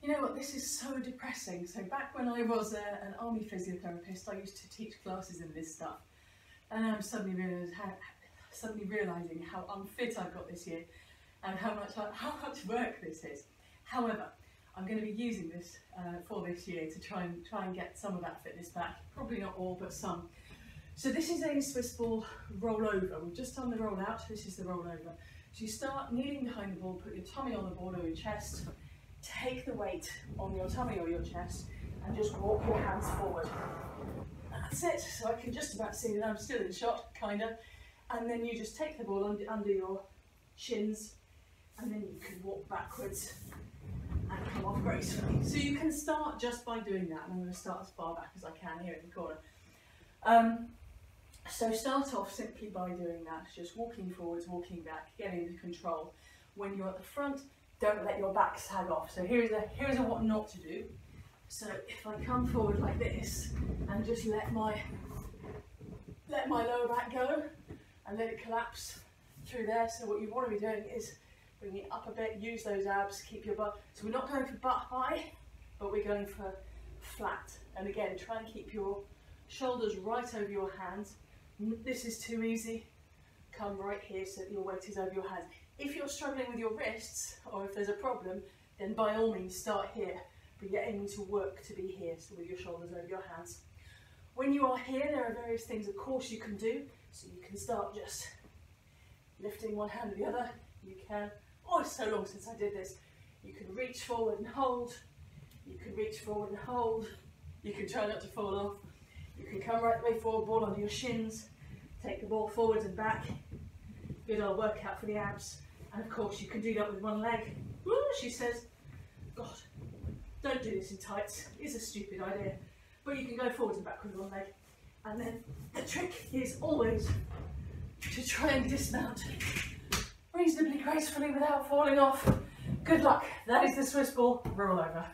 You know what, this is so depressing. So back when I was an army physiotherapist, I used to teach classes in this stuff. And I'm suddenly realising how unfit I've got this year and how much work this is. However, I'm going to be using this for this year to try and get some of that fitness back. Probably not all, but some. So this is a Swiss ball rollover. We've just done the roll out, this is the rollover. So you start kneeling behind the ball, put your tummy on the ball or your chest, take the weight on your tummy or your chest and just walk your hands forward. That's it. So I can just about see that I'm still in shot, kinda. And then you just take the ball under your shins and then you can walk backwards and come off gracefully. So you can start just by doing that, and I'm going to start as far back as I can here in the corner. So start off simply by doing that, just walking forwards, walking back, getting into control. When you're at the front, don't let your back sag off. So here's a what not to do. So if I come forward like this and just let my lower back go and let it collapse through there. So what you want to be doing is bring it up a bit, use those abs, keep your butt. So we're not going for butt high, but we're going for flat. And again, try and keep your shoulders right over your hands. This is too easy. Come right here so that your weight is over your hands. If you're struggling with your wrists, or if there's a problem, then by all means start here. But you're aiming to work to be here, so with your shoulders over your hands. When you are here, there are various things, of course, you can do. So you can start just lifting one hand to the other. You can, oh, it's so long since I did this. You can reach forward and hold. You can reach forward and hold. You can try not to fall off. You can come right the way forward, ball under your shins. Take the ball forwards and back. Good old workout for the abs. And of course, you can do that with one leg. Woo, she says, God, don't do this in tights. It's a stupid idea. But you can go forwards and back with one leg. And then the trick is always to try and dismount reasonably gracefully without falling off. Good luck. That is the Swiss ball rollover.